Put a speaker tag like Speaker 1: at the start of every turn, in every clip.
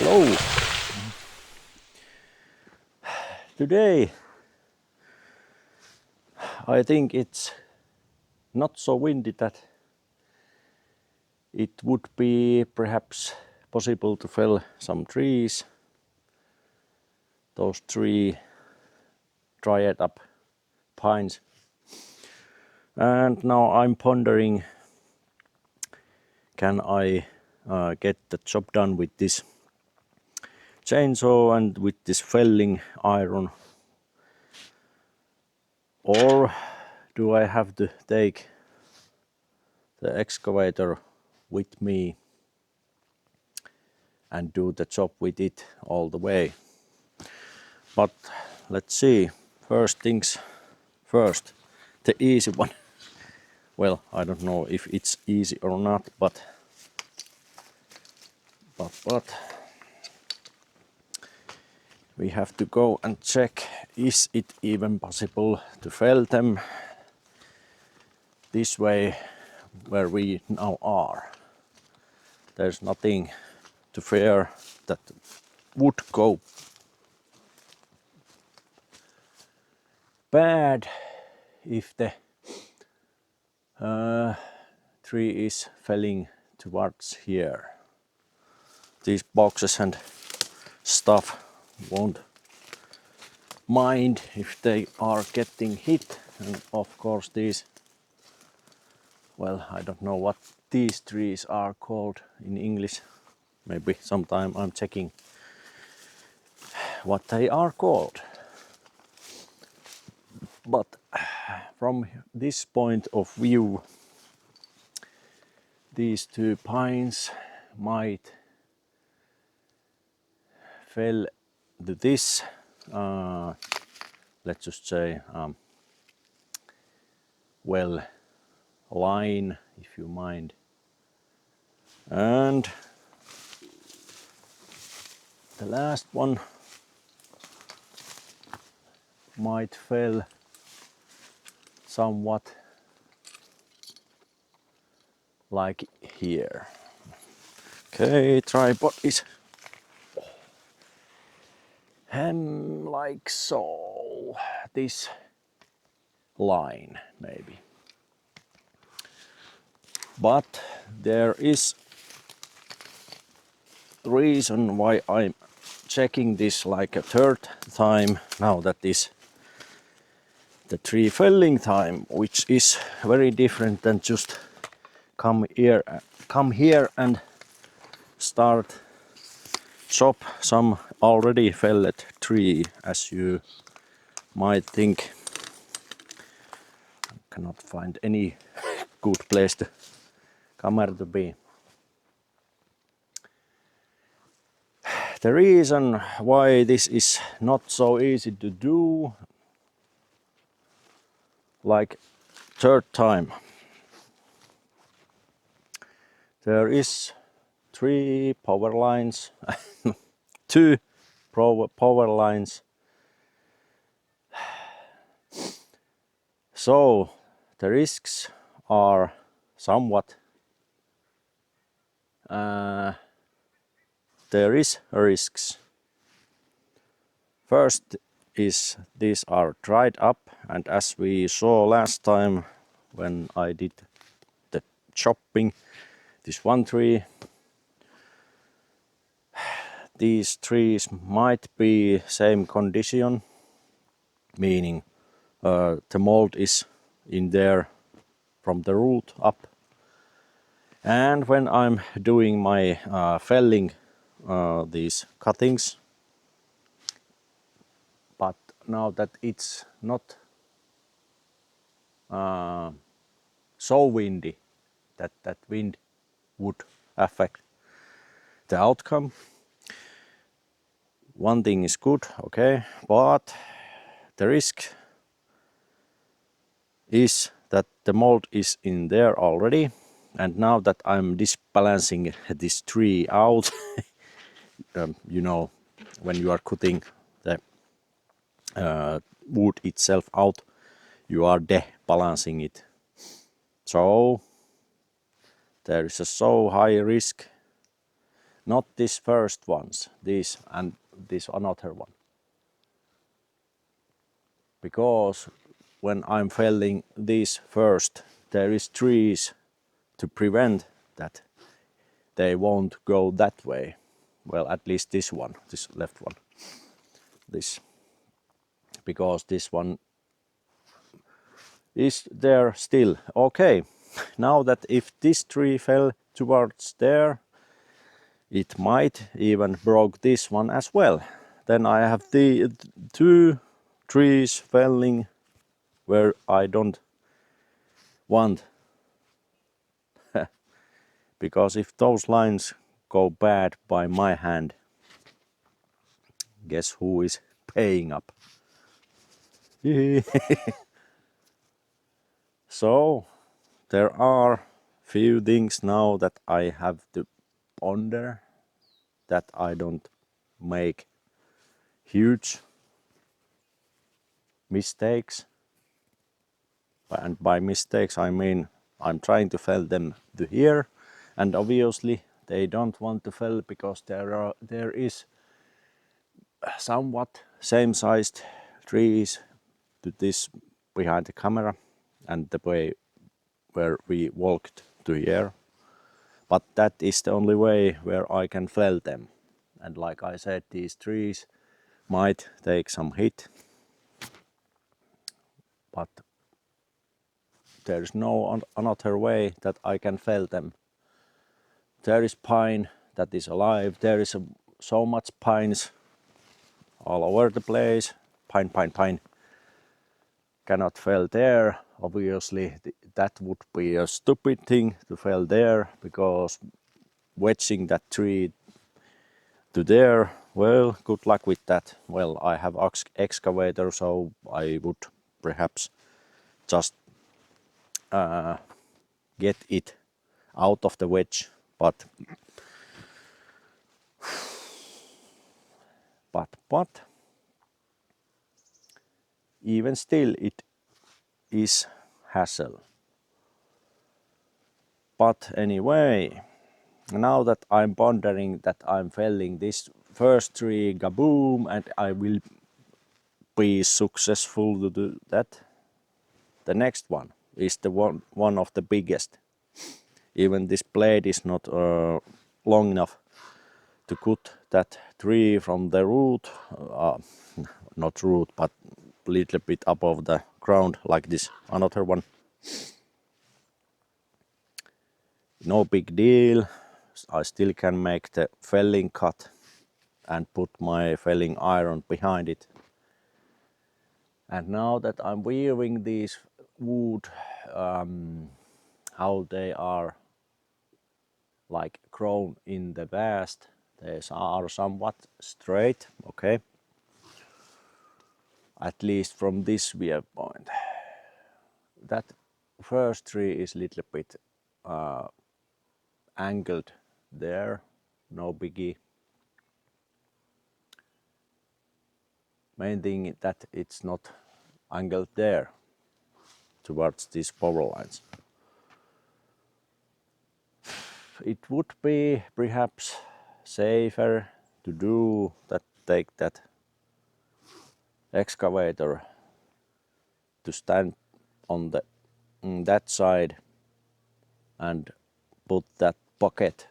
Speaker 1: Hello. Today I think it's not so windy that it would be perhaps possible to fell some trees. Those three dried up pines. And now I'm pondering, can I get the job done with this chainsaw and with this felling iron, or do I have to take the excavator with me and do the job with it all the way? But let's see. First things first, the easy one. Well, I don't know if it's easy or not, but we have to go and check, is it even possible to fell them this way where we now are. There's nothing to fear that would go bad if the tree is felling towards here. These boxes and stuff won't mind if they are getting hit, and of course these, well, I don't know what these trees are called in English. Maybe sometime I'm checking what they are called. But from this point of view, these two pines might fell to this, let's just say, well, line, if you mind. And the last one might fell somewhat like here. Okay, tripod is like so. This line maybe. But there is reason why I'm checking this like a third time now, that is the tree felling time, which is very different than just come here and start chop some already felled tree, as you might think. I cannot find any good place to camera to be. The reason why this is not so easy to do, like third time, there is three power lines, two power lines. So the risks are somewhat, there is risks. First is these are dried up, and as we saw last time when I did the chopping, this one tree, these trees might be same condition, meaning the mold is in there from the root up. And when I'm doing my felling these cuttings, but now that it's not so windy that wind would affect the outcome, one thing is good, okay, but the risk is that the mold is in there already, and now that I'm disbalancing this tree out, you know, when you are cutting the wood itself out, you are debalancing it. So there is a so high risk Not these first ones, these and this another one. Because when I'm felling these first, there is trees to prevent that they won't go that way. Well, at least this one, this left one. This. Because this one is there still. Okay, now that if this tree fell towards there, it might even broke this one as well. Then I have the two trees falling where I don't want. Because if those lines go bad by my hand, guess who is paying up? So there are few things now that I have to ponder, that I don't make huge mistakes. And by mistakes I mean I'm trying to fell them to here, and obviously they don't want to fell because there is somewhat same sized trees to this behind the camera and the way where we walked to here. But that is the only way where I can fell them. And like I said, these trees might take some hit, but there's no another way that I can fell them. There is pine that is alive. There is so much pines all over the place. Pine, pine, pine. Cannot fell there. Obviously, that would be a stupid thing to fell there, because wedging that tree to there, well, good luck with that. Well, I have excavator, so I would perhaps just get it out of the wedge, but even still it is hassle. But anyway, now that I'm pondering that I'm felling this first tree, kaboom, and I will be successful to do that, the next one is the one of the biggest. Even this blade is not long enough to cut that tree from the root, not root, but a little bit above the ground, like this another one. No big deal. I still can make the felling cut and put my felling iron behind it. And now that I'm weaving these wood, how they are like grown in the past, they are somewhat straight, okay? At least from this viewpoint. That first tree is a little bit angled there, no biggie. Main thing that it's not angled there towards these power lines. It would be perhaps safer to do that, take that excavator to stand on the that side and put that bucket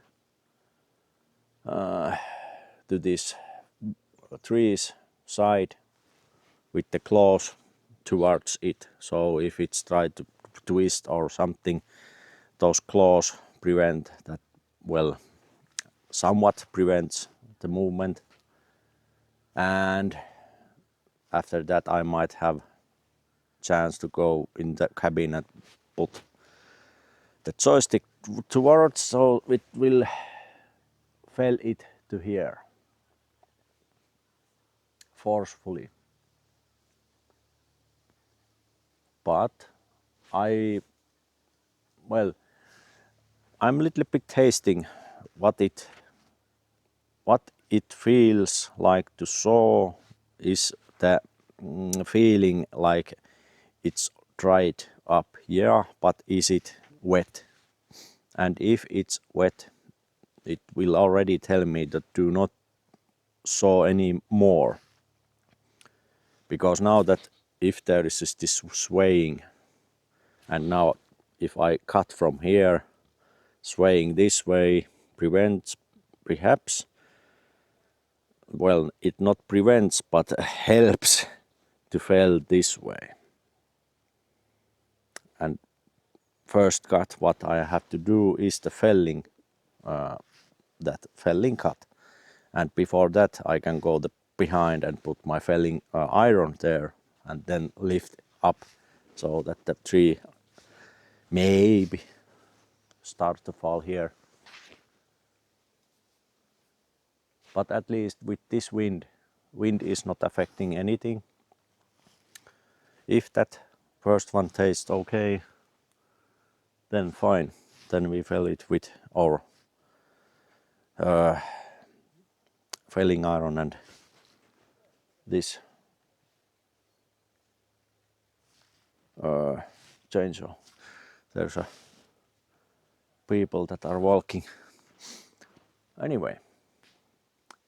Speaker 1: to this tree's side with the claws towards it. So if it's tried to twist or something, those claws prevent that, well, somewhat prevents the movement. And after that I might have chance to go in the cabin and put the joystick towards, so it will fell it to here forcefully. But I'm a little bit tasting what it feels like to saw. Is the feeling like it's dried up, yeah, but is it wet? And if it's wet, it will already tell me that do not saw any more. Because now that if there is this swaying, and now if I cut from here, swaying this way prevents, perhaps, well, it not prevents but helps to fell this way. And first cut what I have to do is the felling, that felling cut, and before that I can go the behind and put my felling iron there and then lift up so that the tree maybe start to fall here. But at least with this wind is not affecting anything. If that first one tastes okay, then fine. Then we fell it with our felling iron and this chainsaw. There's a people that are walking. Anyway,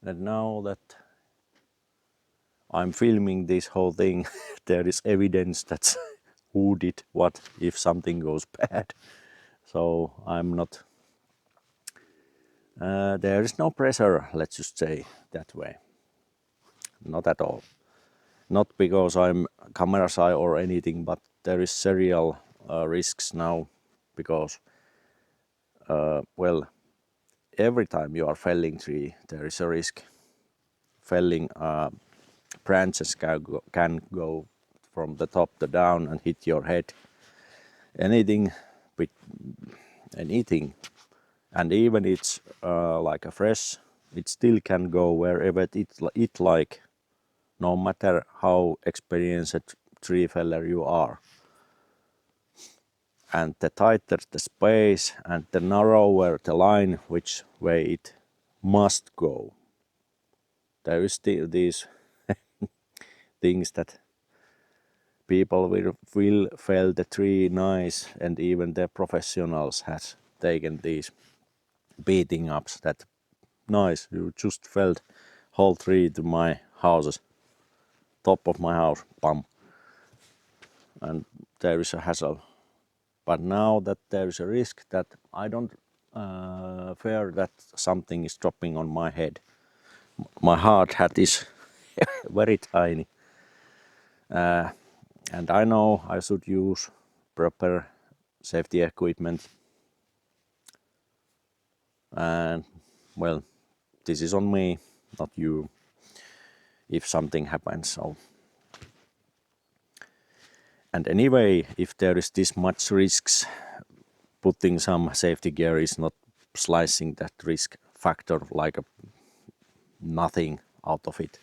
Speaker 1: and now that I'm filming this whole thing, there is evidence that who did what if something goes bad. So I'm not, there is no pressure, let's just say that way. Not at all. Not because I'm camera shy or anything, but there is serial risks now because, well, every time you are felling tree, there is a risk. Felling branches can go from the top to down and hit your head. Anything, and even it's like a fresh, it still can go wherever it like, no matter how experienced tree feller you are. And the tighter the space and the narrower the line which way it must go. There is still these things that people will fell the tree nice, and even the professionals has taken these beating ups that nice, you just felled whole tree to my houses, top of my house, bam. And there is a hassle. But now that there is a risk that I don't fear that something is dropping on my head. My hard hat is very tiny. And I know I should use proper safety equipment. And well, this is on me, not you, if something happens. So, and anyway, if there is this much risks, putting some safety gear is not slicing that risk factor like nothing out of it.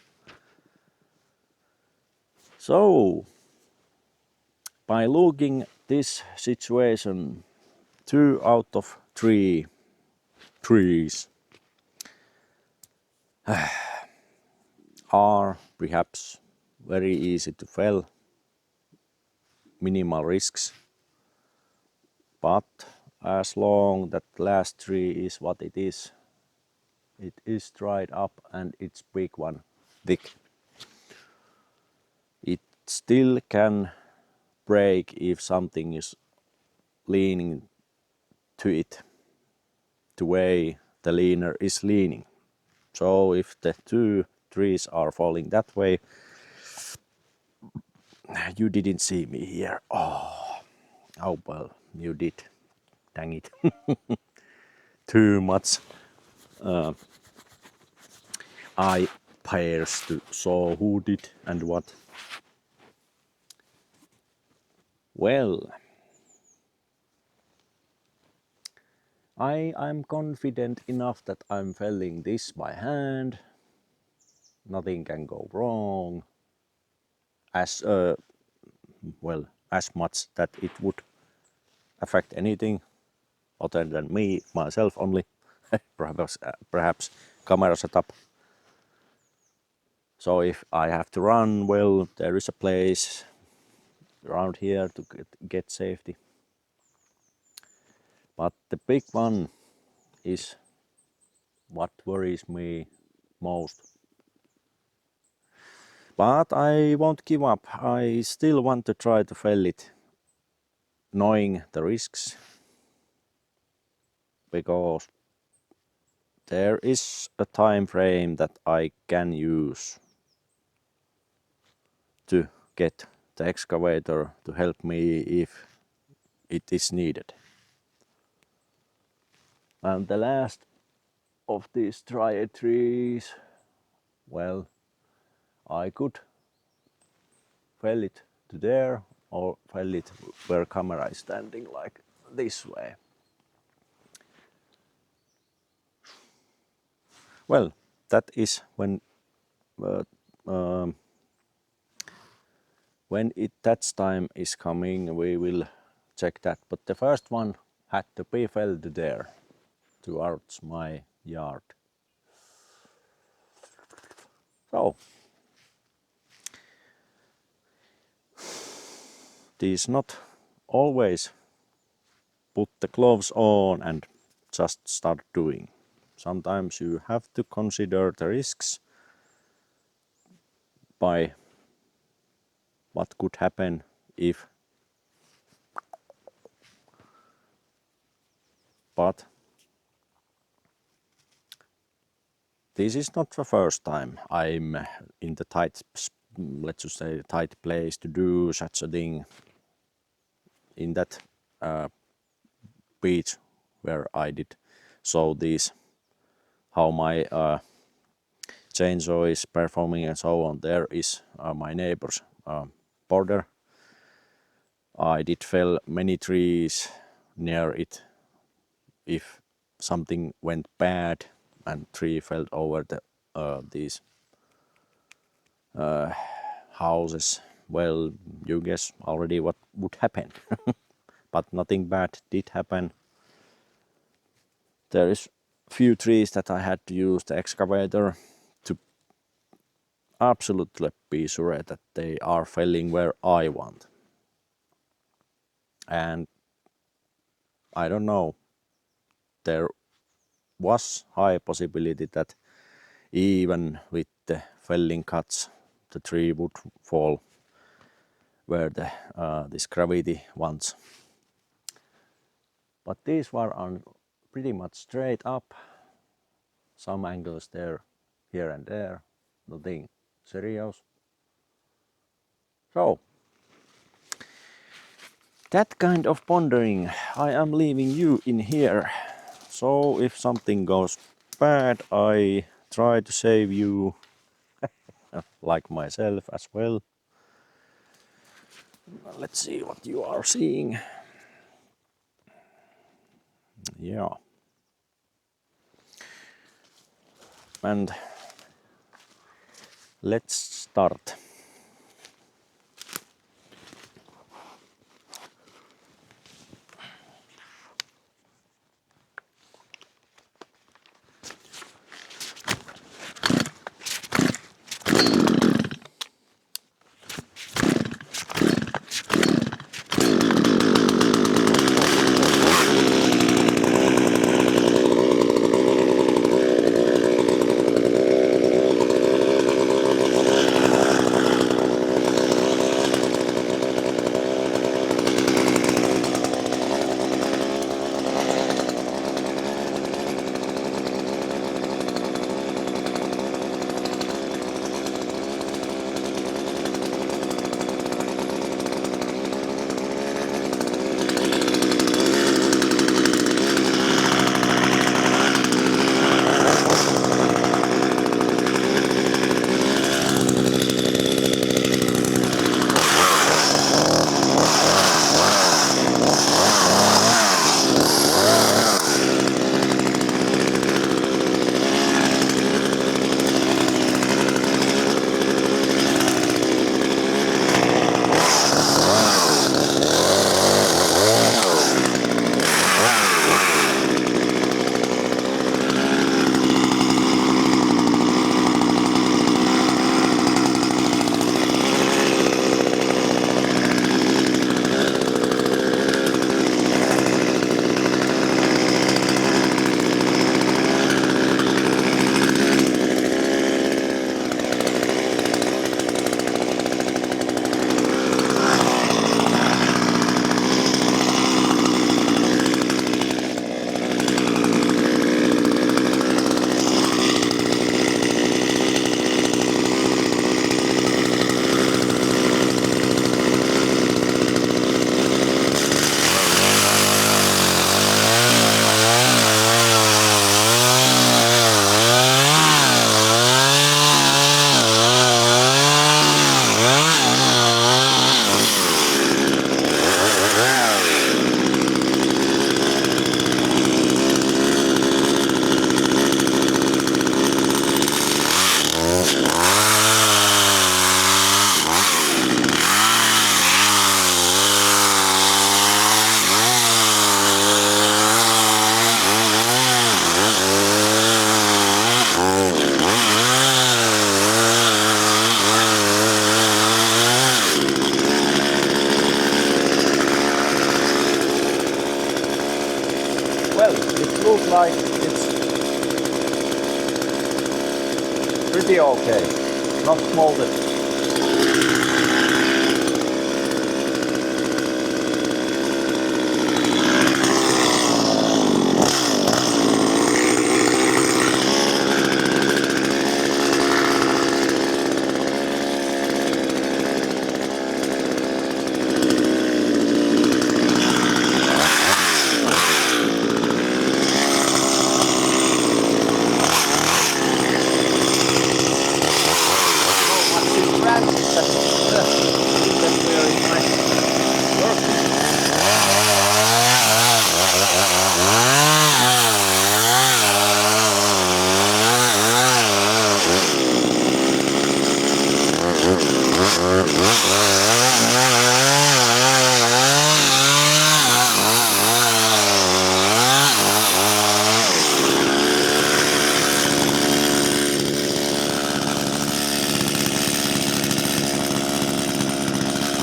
Speaker 1: So, by looking this situation, 2 out of 3 trees are perhaps very easy to fell, minimal risks, but as long that last tree is what it is dried up and it's big one, thick. It still can break if something is leaning to it, the way the leaner is leaning. So if the 2 trees are falling that way, you didn't see me here. Oh well, you did. Dang it. Too much eye pairs to saw who did and what. Well, I'm confident enough that I'm felling this by hand. Nothing can go wrong. As well, as much that it would affect anything other than me, myself only. perhaps camera setup. So if I have to run, well, there is a place around here to get safety. But the big one is what worries me most. But I won't give up. I still want to try to fell it, knowing the risks, because there is a time frame that I can use to get the excavator to help me if it is needed. And the last of these dry trees, well, I could fell it to there or fell it where camera is standing, like this way. Well, that is uh, um, when that time is coming, we will check that. But the first one had to be felled there towards my yard. So these not always put the gloves on and just start doing. Sometimes you have to consider the risks by what could happen if. But this is not the first time I'm in the tight, let's just say, tight place to do such a thing. In that beach where I did show these, how my chainsaw is performing and so on, there is my neighbor's border. I did fell many trees near it. If something went bad and tree fell over these houses, well, you guess already what would happen. But nothing bad did happen. There is few trees that I had to use the excavator to absolutely be sure that they are felling where I want. And I don't know, there was high possibility that even with the felling cuts, the tree would fall where this gravity wants. But these were on pretty much straight up. Some angles there, here and there, nothing serious. So that kind of pondering, I am leaving you in here. So if something goes bad, I try to save you, like myself as well. Let's see what you are seeing. Yeah. And let's start. pretty okay. Not molded.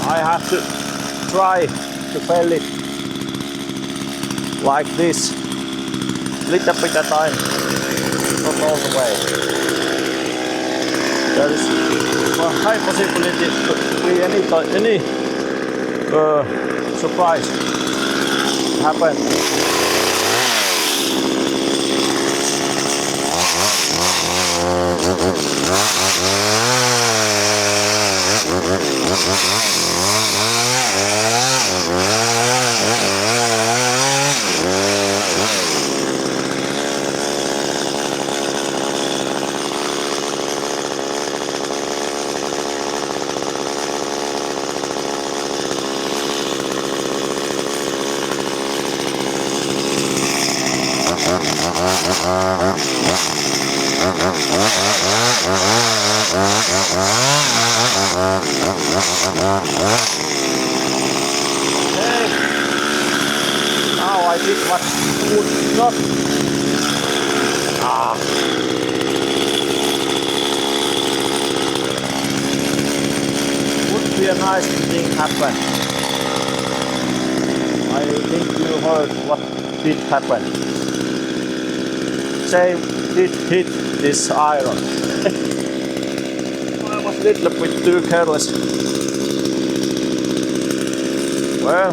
Speaker 1: I have to try to fill it like this, little bit at a time, not all the way. There is a high possibility to be any surprise happen. Now I did what would not. Would be a nice thing happen. I think you heard what did happen. Same did hit this iron. I was a little bit too careless. Well,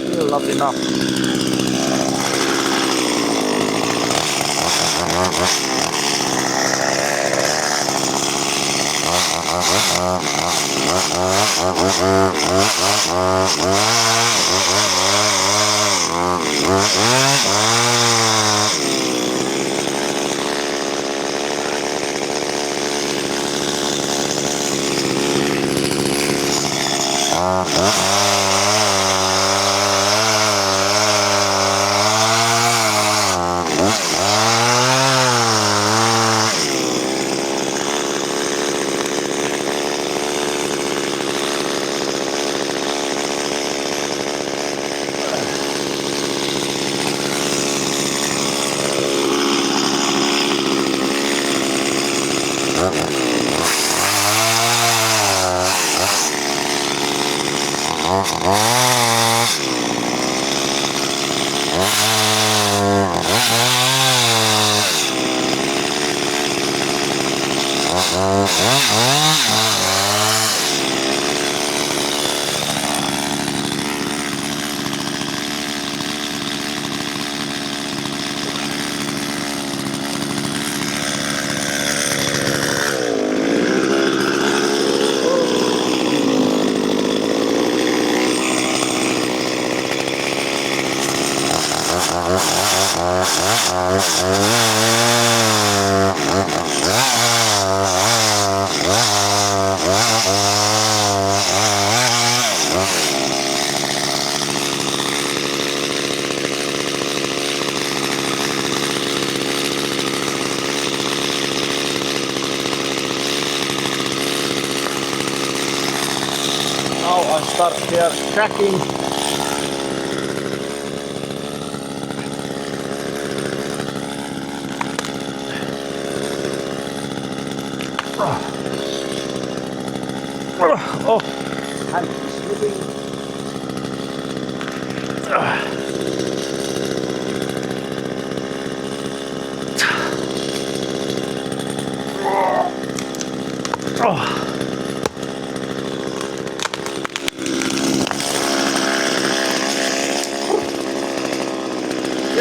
Speaker 1: still not enough. Now I start here cracking. Oh, hand is slipping.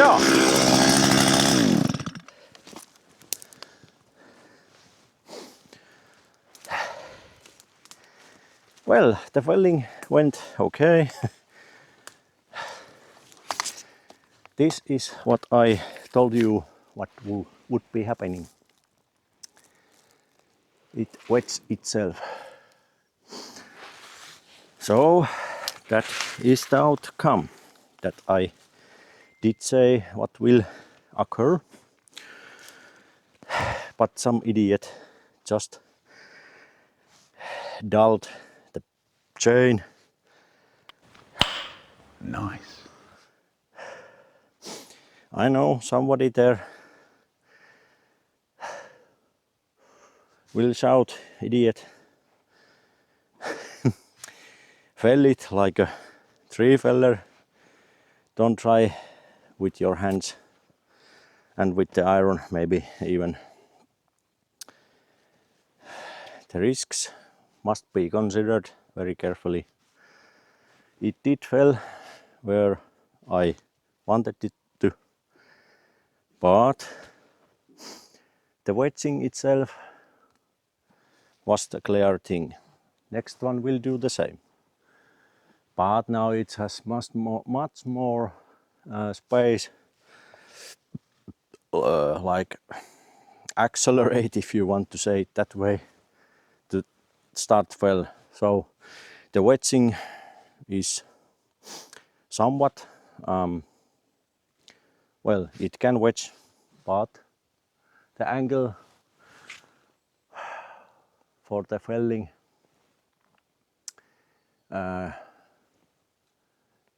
Speaker 1: Yeah. Well, the felling went okay. This is what I told you what would be happening. It wets itself. So that is the outcome that I did say what will occur. But some idiot just dulled the chain.
Speaker 2: Nice.
Speaker 1: I know somebody there will shout, idiot. Fell it like a tree feller. Don't try with your hands and with the iron maybe even. The risks must be considered very carefully. It did fell where I wanted it to, but the wedging itself was the clear thing. Next one will do the same. But now it has much more space, like accelerate, if you want to say it that way, to start well. So the wedging is somewhat, well, it can wedge, but the angle for the felling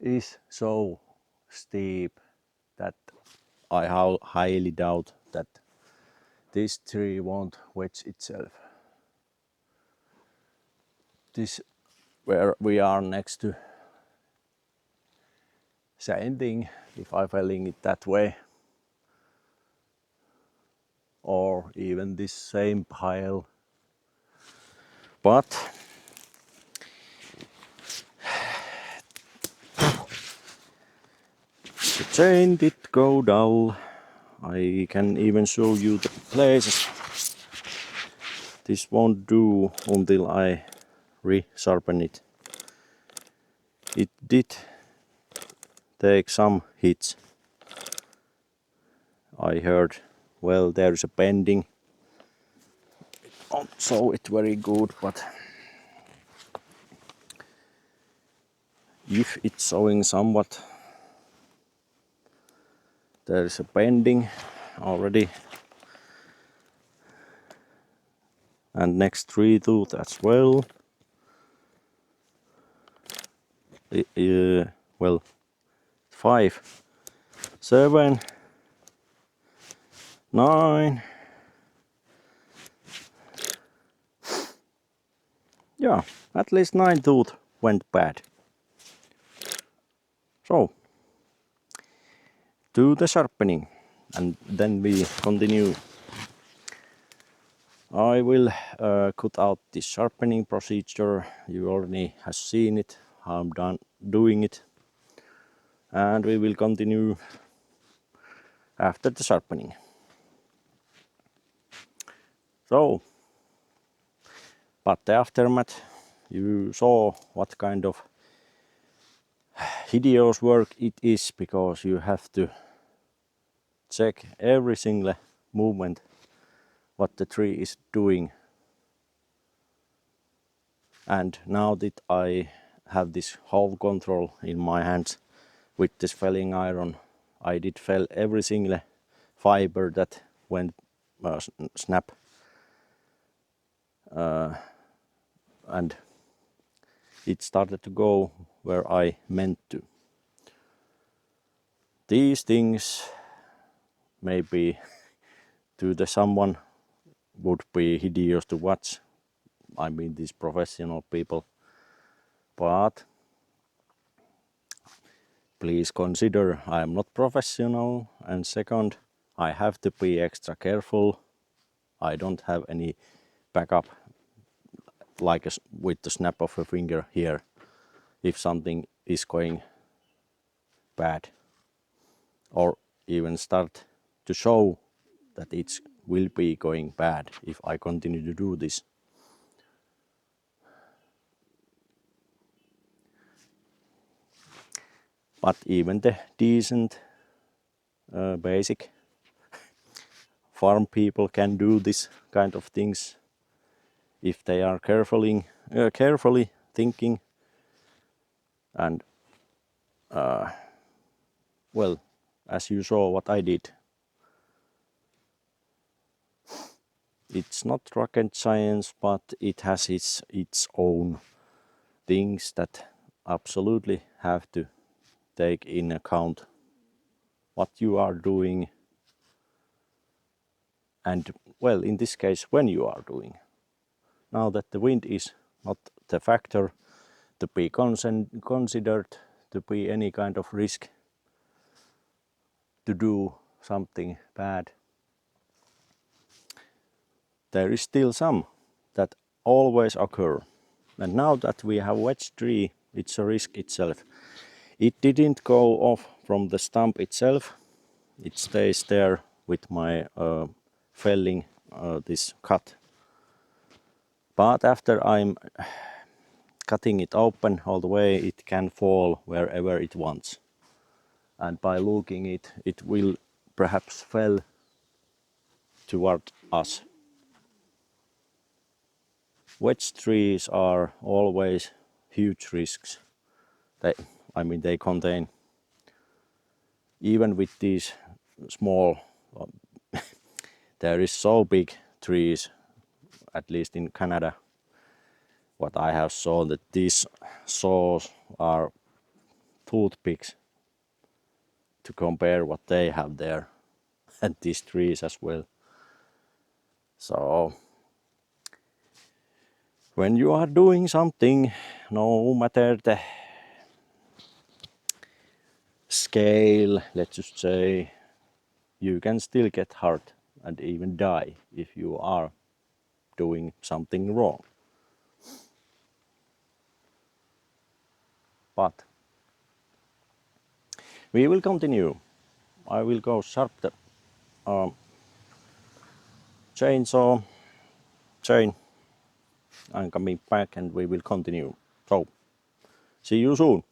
Speaker 1: is so steep that I highly doubt that this tree won't wedge itself. This where we are next to same thing if I felling it that way, or even this same pile. But the chain did go dull. I can even show you the places. This won't do until I re-sharpen it. It did take some hits. I heard, well, there's a bending. Don't show it very good, but if it's showing somewhat, there's a bending already. And next tree tooth as well. Well, 5, 7, 9. Yeah, at least 9 tooth went bad. So, do the sharpening and then we continue. I will cut out this sharpening procedure. You already have seen it, how I'm done doing it. And we will continue after the sharpening. So, but the aftermath, you saw what kind of hideous work it is, because you have to check every single movement what the tree is doing. And now that I have this whole control in my hands with this felling iron, I did fell every single fiber that went snap, and it started to go where I meant to. These things maybe to the someone would be hideous to watch. I mean these professional people. But please consider I am not professional, and second, I have to be extra careful. I don't have any backup like with the snap of a finger here if something is going bad, or even start to show that it will be going bad if I continue to do this. But even the decent, basic farm people can do this kind of things if they are carefully thinking and well, as you saw what I did. It's not rocket science, but it has its own things that absolutely have to take in account what you are doing and, well, in this case, when you are doing. Now that the wind is not the factor to be considered to be any kind of risk to do something bad, there is still some that always occur. And now that we have wedge tree, it's a risk itself. It didn't go off from the stump itself. It stays there with my felling this cut. But after I'm cutting it open all the way, it can fall wherever it wants. And by looking it will perhaps fall toward us. Wedge trees are always huge risks. They contain, even with these small, there is so big trees, at least in Canada, what I have saw that these saws are toothpicks to compare what they have there, and these trees as well. So when you are doing something, no matter the scale, let's just say, you can still get hurt and even die if you are doing something wrong. But we will continue. I will go sharp the chainsaw chain. I'm coming back and we will continue. So, see you soon.